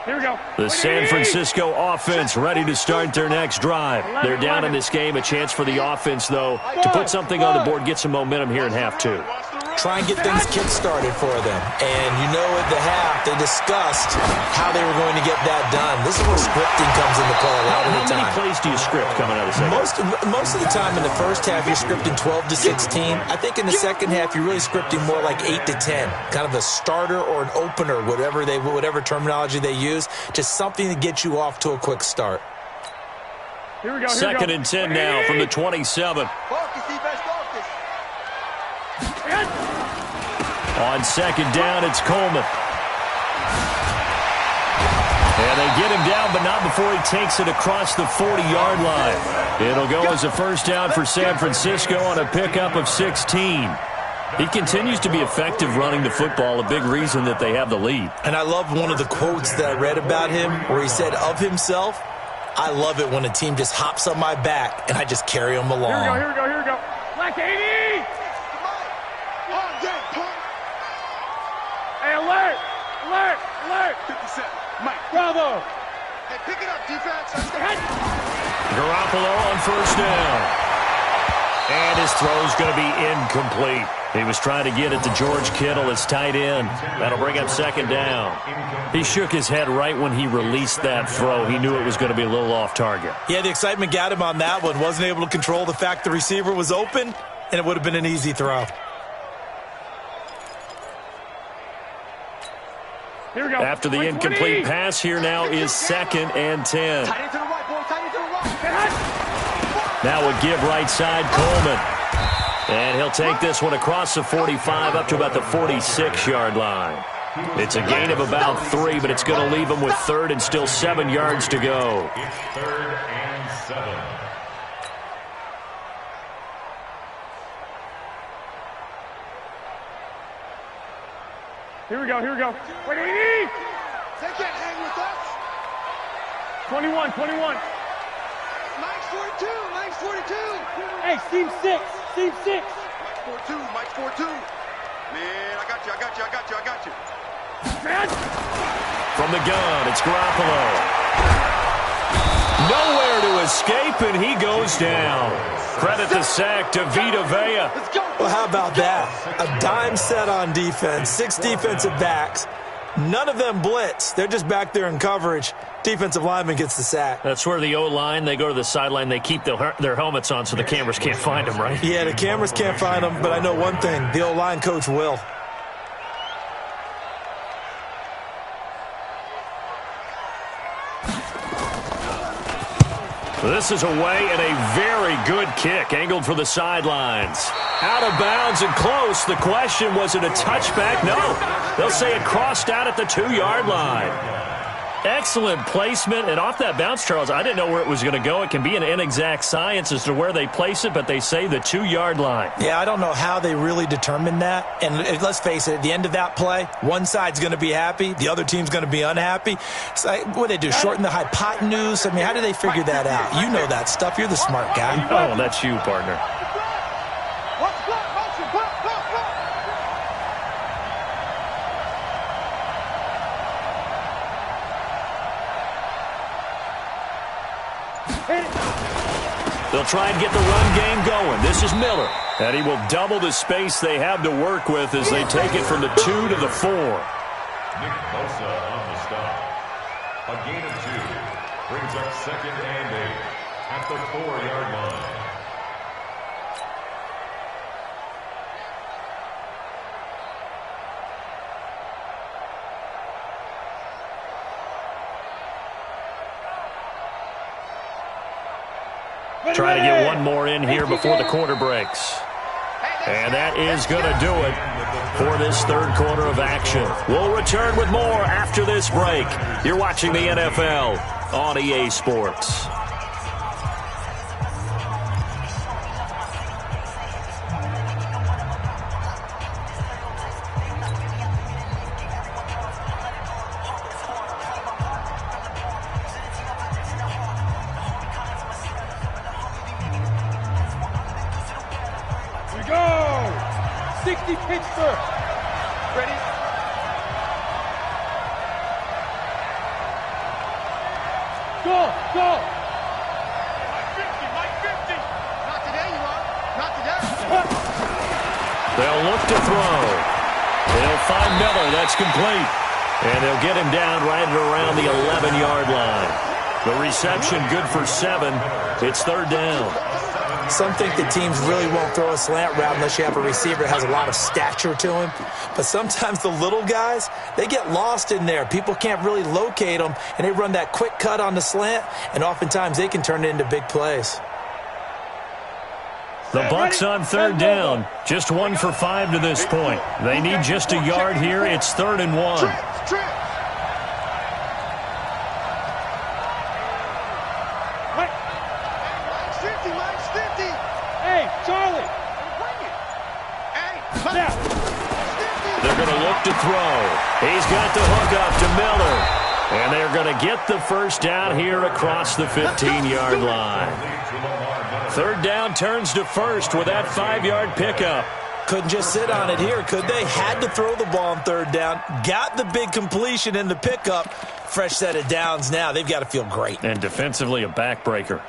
Here we go. The San Francisco offense ready to start their next drive. They're down in this game. A chance for the offense, though, to put something on the board, get some momentum here in half 2. Try and get things kick-started for them. And you know at the half, they discussed how they were going to get that done. This is where scripting comes into play a lot of the time. How many plays do you script coming out of the second? Most of the time in the first half, you're scripting 12 to 16. I think in the second half, you're really scripting more like 8 to 10. Kind of a starter or an opener, whatever terminology they use. Just something to get you off to a quick start. Here we go. 2nd and 10 now from the 27. Focus, defense, focus. On 2nd down, it's Coleman. And they get him down, but not before he takes it across the 40-yard line. It'll go as a first down for San Francisco on a pickup of 16. He continues to be effective running the football, a big reason that they have the lead. And I love one of the quotes that I read about him where he said of himself, I love it when a team just hops on my back and I just carry them along. Here we go. Black 80! Hey, alert! 57. Mike. Bravo! Hey, pick it up, defense. Garoppolo on first down. And his throw's going to be incomplete. He was trying to get it to George Kittle, his tight end. That'll bring up 2nd down. He shook his head right when he released that throw. He knew it was going to be a little off target. Yeah, the excitement got him on that one. Wasn't able to control the fact the receiver was open, and it would have been an easy throw. Here we go. After the incomplete pass, here now is 2nd and 10. Tight end to the right, boy. Tight end to the right. Now a give right side, Coleman. And he'll take this one across the 45 up to about the 46-yard line. It's a gain of about 3, but it's going to leave him with 3rd and still 7 yards to go. It's 3rd and 7. Here we go. Wait, 80! They can't hang with us. 21. Mike's 42. Mike's 42. Hey, Team 6. Mike's 42. Mike's 42. Man, I got you. Man! From the gun, it's Garoppolo. Nowhere to escape, and he goes down. Credit the sack to Vita Vea. Well, how about that? A dime set on defense, 6 defensive backs. None of them blitz. They're just back there in coverage. Defensive lineman gets the sack. That's where the O-line, they go to the sideline, they keep their helmets on so the cameras can't find them, right? Yeah, the cameras can't find them, but I know one thing. The O-line coach will. This is away and a very good kick, angled for the sidelines. Out of bounds and close. The question, was it a touchback? No. They'll say it crossed out at the 2-yard line. Excellent placement, and off that bounce, Charles, I didn't know where it was going to go. It can be an inexact science as to where they place it, but they say the 2-yard line. Yeah, I don't know how they really determined that. And let's face it, at the end of that play, one side's going to be happy, the other team's going to be unhappy. So what do they do, shorten the hypotenuse? I mean, how do they figure that out? You know that stuff. You're the smart guy. Oh, that's you, partner. They'll try and get the run game going. This is Miller. And he will double the space they have to work with as they take it from the 2 to the 4. Nick Bosa on the stop. A gain of 2 brings up 2nd and 8 at the 4-yard line. Try to get one more in here before the quarter breaks. And that is going to do it for this third quarter of action. We'll return with more after this break. You're watching the NFL on EA Sports. Pittsburgh. Ready? Go, go. Mike 50, Mike 50. Not today, you are. Not today. They'll look to throw. They'll find Miller. That's complete. And they'll get him down right at around the 11-yard line. The reception good for 7. It's third down. Some think the teams really won't throw a slant route unless you have a receiver that has a lot of stature to him. But sometimes the little guys, they get lost in there. People can't really locate them, and they run that quick cut on the slant, and oftentimes they can turn it into big plays. The Bucs on third down. Just 1 for 5 to this point. They need just a yard here. It's 3rd and 1. They're going to look to throw. He's got the hook up to Miller. And they're going to get the first down here across the 15-yard line. Third down turns to first with that 5-yard pickup. Couldn't just sit on it here, could they? Had to throw the ball on third down. Got the big completion in the pickup. Fresh set of downs now. They've got to feel great. And defensively, a backbreaker.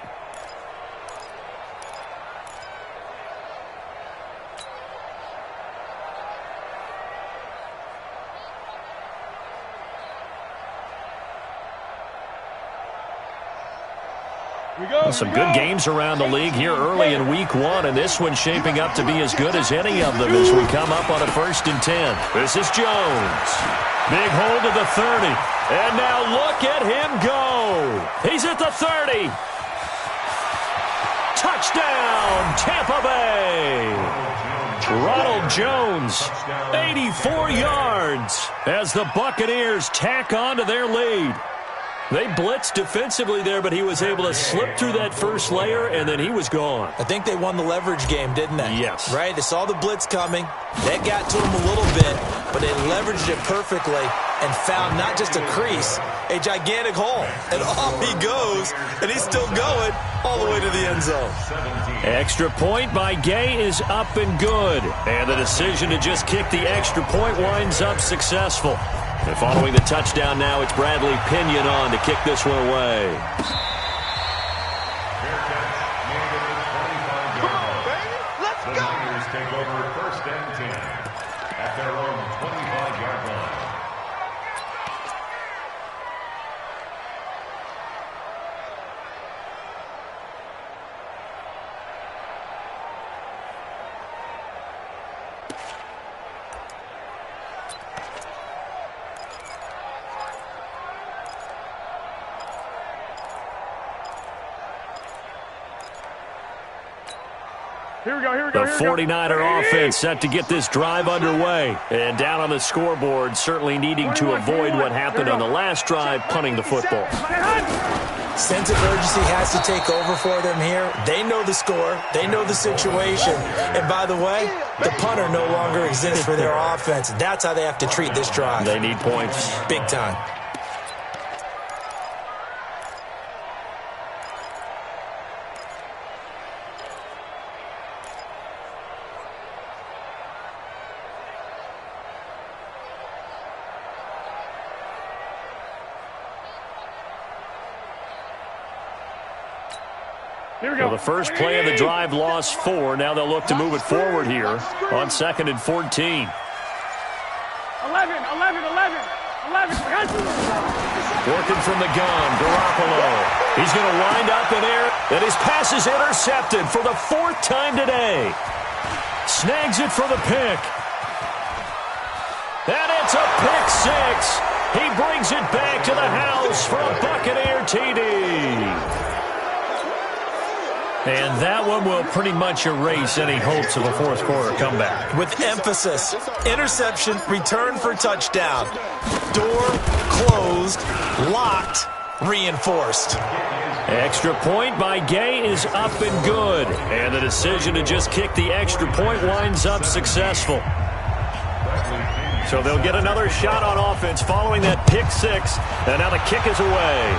Some good games around the league here early in week 1, and this one's shaping up to be as good as any of them as we come up on a 1st and 10. This is Jones. Big hold of the 30. And now look at him go. He's at the 30. Touchdown, Tampa Bay. Ronald Jones, 84 yards as the Buccaneers tack on to their lead. They blitzed defensively there, but he was able to slip through that first layer, and then he was gone. I think they won the leverage game, didn't they? Yes. Right? They saw the blitz coming. That got to him a little bit, but they leveraged it perfectly and found not just a crease, a gigantic hole. And off he goes, and he's still going all the way to the end zone. Extra point by Gay is up and good. And the decision to just kick the extra point winds up successful. And following the touchdown now, it's Bradley Pinion on to kick this one away. Let's go! The Niners take over 1st and 10 at their own 25-yard line. The 49er offense set to get this drive underway. And down on the scoreboard, certainly needing to avoid what happened on the last drive, punting the football. Sense of urgency has to take over for them here. They know the score. They know the situation. And by the way, the punter no longer exists for their offense. That's how they have to treat this drive. They need points. Big time. Well, the first play of the drive lost 4. Now they'll look to move it forward here on 2nd and 14. 11. Working from the gun, Garoppolo. He's going to wind up in air, and his pass is intercepted for the 4th time today. Snags it for the pick. And it's a pick 6. He brings it back to the house for a Buccaneer TD. And that one will pretty much erase any hopes of a fourth quarter comeback. With emphasis, interception, return for touchdown. Door closed, locked, reinforced. Extra point by Gay is up and good. And the decision to just kick the extra point winds up successful. So they'll get another shot on offense following that pick 6. And now the kick is away.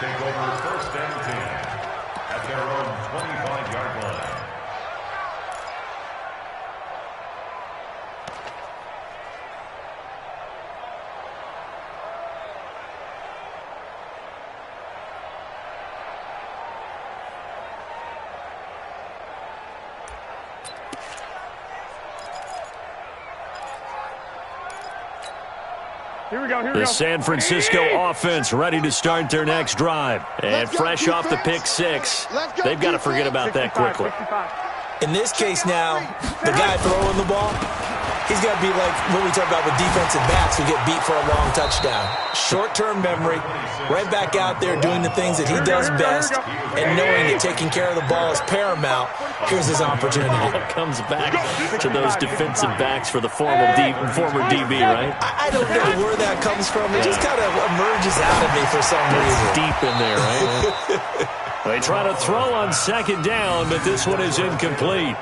Take over 1st and 10 at their own 25-yard line. The San Francisco offense ready to start their next drive. And fresh off the pick 6, they've got to forget about that quickly. In this case now, the guy throwing the ball, he's got to be like what we talk about with defensive backs who get beat for a long touchdown. Short-term memory, right back out there doing the things that he does best, and knowing that taking care of the ball is paramount. Here's his opportunity. It comes back to those defensive backs for the former DB, right? I don't know where that comes from. It just kind of emerges out of me for some reason. It's deep in there, right? They try to throw on 2nd down, but this one is incomplete.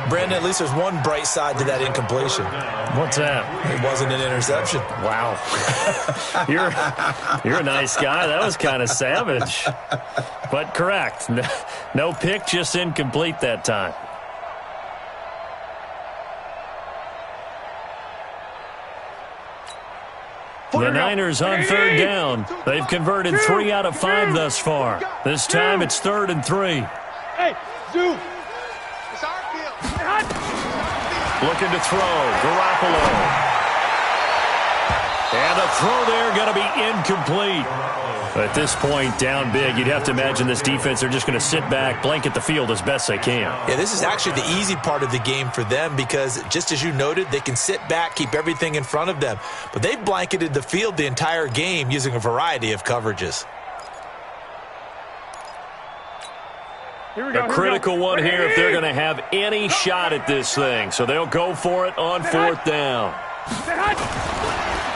Brandon, at least there's one bright side to that incompletion. What's that? It wasn't an interception. Wow. You're a nice guy. That was kind of savage. But correct. No pick, just incomplete that time. The Niners on 3rd down. They've converted 3 out of 5 thus far. This time it's 3rd and 3. Hey, Zoo. It's our field. Looking to throw. Garoppolo. And the throw there going to be incomplete. At this point, down big, you'd have to imagine this defense, they're just going to sit back, blanket the field as best they can. Yeah, this is actually the easy part of the game for them because, just as you noted, they can sit back, keep everything in front of them. But they've blanketed the field the entire game using a variety of coverages. A critical one here if they're going to have any shot at this thing. So they'll go for it on 4th down.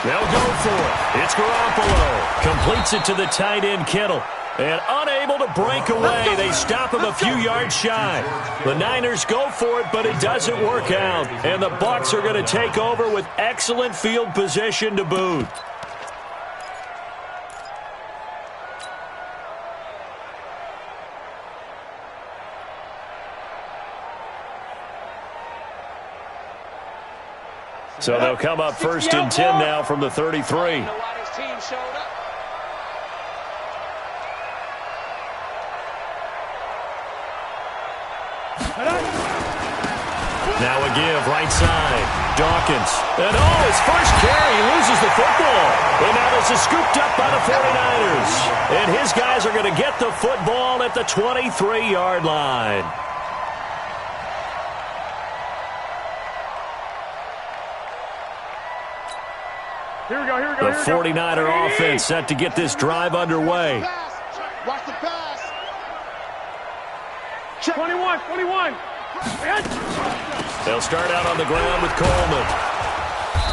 They'll go for it. It's Garoppolo. Completes it to the tight end, Kittle. And unable to break away. They stop him a few yards shy. The Niners go for it, but it doesn't work out. And the Bucs are going to take over with excellent field position to boot. So they'll come up 1st and 10 now from the 33. Now a give, right side. Dawkins. And his first carry, he loses the football. And now this is scooped up by the 49ers. And his guys are going to get the football at the 23-yard line. The 49er offense set to get this drive underway. Watch the pass. 21. They'll start out on the ground with Coleman.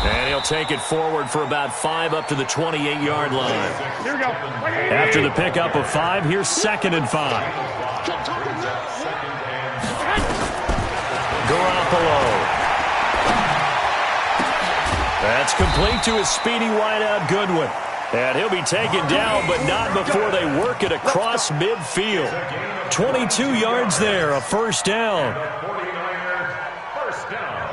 And he'll take it forward for about 5 up to the 28-yard line. Here we go. After the pickup of 5, here's 2nd and 5. Garoppolo. That's complete to his speedy wideout Goodwin. And he'll be taken down, but not before they work it across midfield. 22 yards there, a first down. 49ers, first down.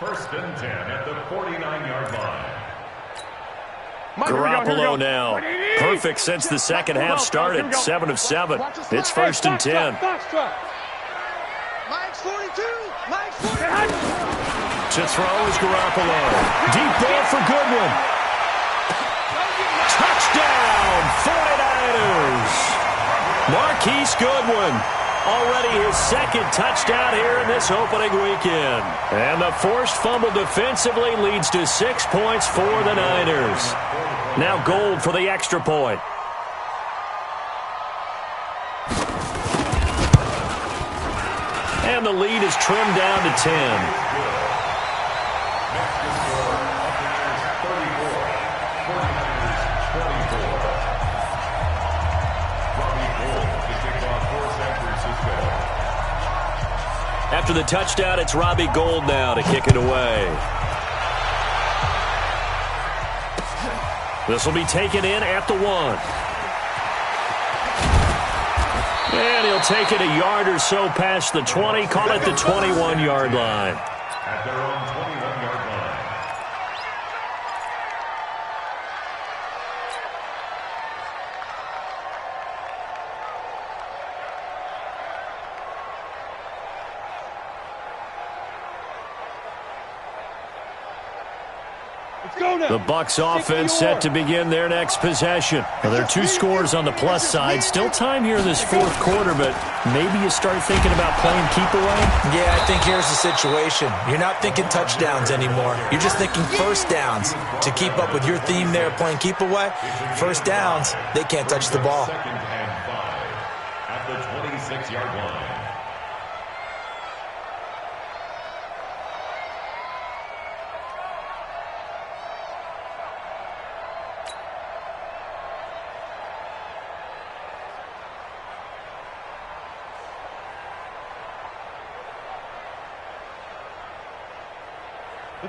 1st and 10 at the 49-yard line. Garoppolo now. Perfect since the second half started. 7 of 7. It's 1st and 10. Mike's 42. Mike's 42. To throw is Garoppolo. Deep ball for Goodwin. Touchdown, 49ers. Marquise Goodwin. Already his 2nd touchdown here in this opening weekend. And the forced fumble defensively leads to 6 points for the Niners. Now Gold for the extra point. And the lead is trimmed down to 10. After the touchdown, it's Robbie Gould now to kick it away. This will be taken in at the 1. And he'll take it a yard or so past the 20, call it the 21-yard line. At their own 21-yard line. The Bucs offense set to begin their next possession. Now, there are 2 scores on the plus side. Still time here in this 4th quarter, but maybe you start thinking about playing keep away? Yeah, I think here's the situation. You're not thinking touchdowns anymore. You're just thinking first downs. To keep up with your theme there, playing keep away, first downs, they can't touch the ball. 2nd and 5 at the 26-yard line.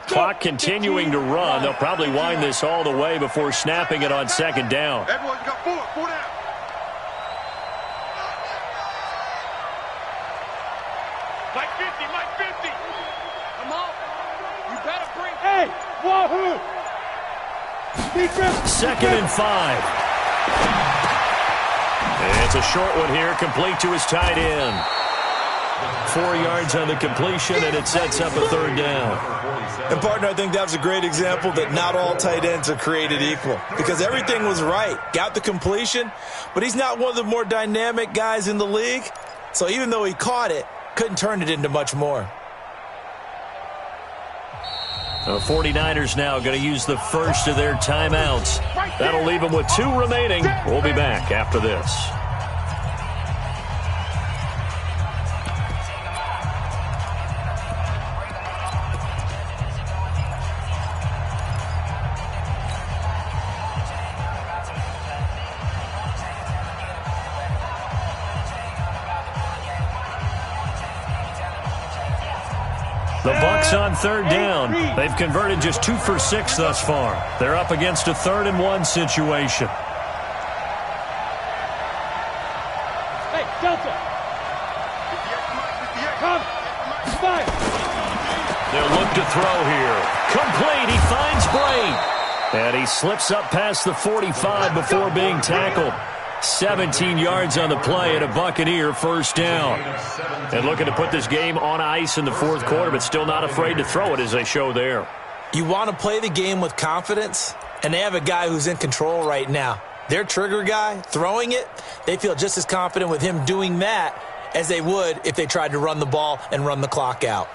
Clock continuing to run. They'll probably wind this all the way before snapping it on 2nd down. Everyone got 4 down. Mike 50. Come on. You better bring. Hey, wahoo! Defense. 2nd and 5. And it's a short one here, complete to his tight end. 4 yards on the completion, and it sets up a 3rd down. And, partner, I think that was a great example that not all tight ends are created equal because everything was right. Got the completion, but he's not one of the more dynamic guys in the league. So even though he caught it, couldn't turn it into much more. The 49ers now going to use the first of their timeouts. That'll leave them with 2 remaining. We'll be back after this. The Bucs on 3rd down. They've converted just 2 for 6 thus far. They're up against a 3rd and 1 situation. Hey, Delta. Come. Fire. They'll look to throw here. Complete. He finds Brain. And he slips up past the 45 before being tackled. 17 yards on the play and a Buccaneer first down. And looking to put this game on ice in the 4th quarter, but still not afraid to throw it as they show there. You want to play the game with confidence, and they have a guy who's in control right now. Their trigger guy, throwing it, they feel just as confident with him doing that as they would if they tried to run the ball and run the clock out.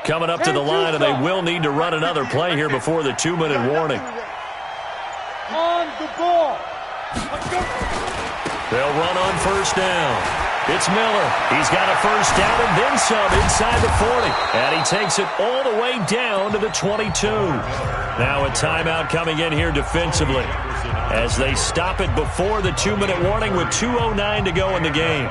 coming up to the line, and they will need to run another play here before the 2-minute warning. On the ball. They'll run on first down. It's Miller. He's got a first down and then some inside the 40. And he takes it all the way down to the 22. Now a timeout coming in here defensively as they stop it before the 2-minute warning with 2:09 to go in the game.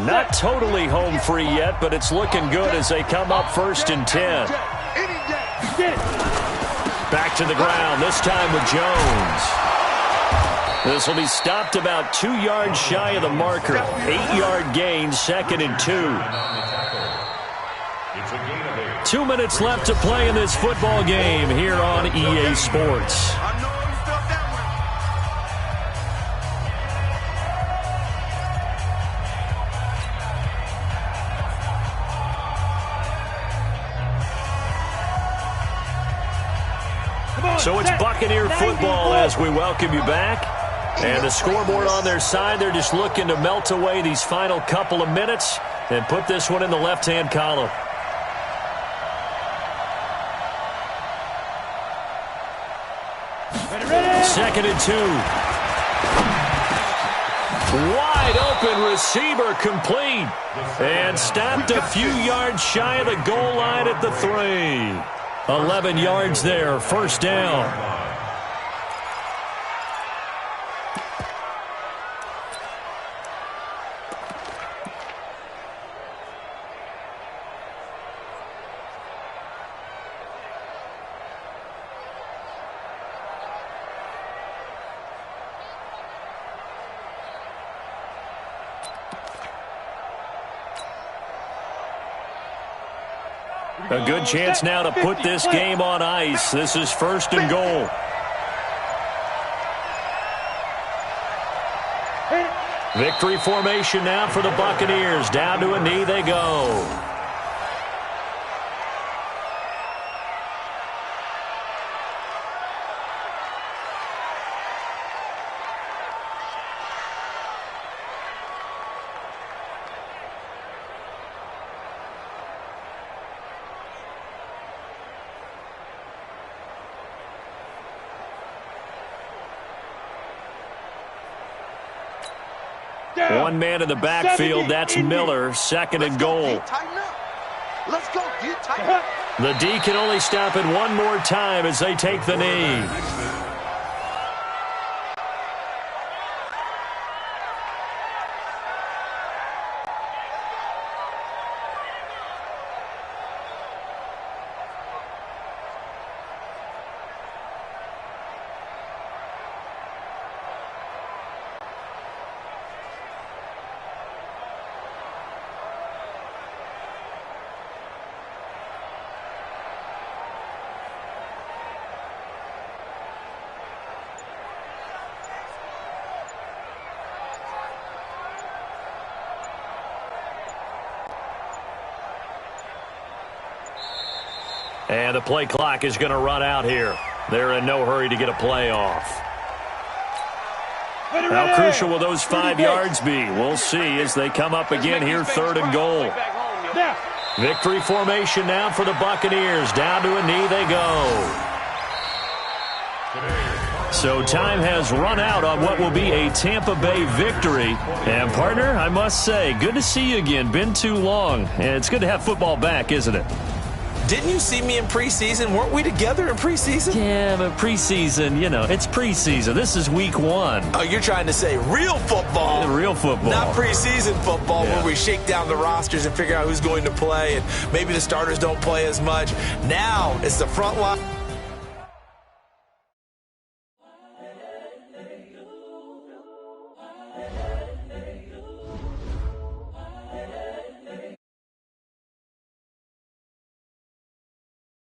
Not totally home free yet, but it's looking good as they come up 1st and 10. Back to the ground, this time with Jones. This will be stopped about 2 yards shy of the marker. 8-yard gain, 2nd and 2. 2 minutes left to play in this football game here on EA Sports. So it's Buccaneer football as we welcome you back. And the scoreboard on their side, they're just looking to melt away these final couple of minutes and put this one in the left-hand column. Second and 2. Wide open receiver complete. And stopped a few yards shy of the goal line at the 3. 11 yards there, first down. A good chance now to put this game on ice. This is 1st and goal. Victory formation now for the Buccaneers. Down to a knee they go. One man in the backfield, that's Miller, 2nd and goal. Let's go, D. Tighten up. The D can only stop it one more time as they take the knee. And the play clock is going to run out here. They're in no hurry to get a play off. How crucial will those 5 yards be? We'll see as they come up again here, 3rd and goal. Victory formation now for the Buccaneers. Down to a knee they go. So time has run out on what will be a Tampa Bay victory. And, partner, I must say, good to see you again. Been too long. And it's good to have football back, isn't it? Didn't you see me in preseason? Weren't we together in preseason? Yeah, but preseason, you know, it's preseason. This is week 1. Oh, you're trying to say real football. Real football. Not preseason football where we shake down the rosters and figure out who's going to play and maybe the starters don't play as much. Now it's the front line.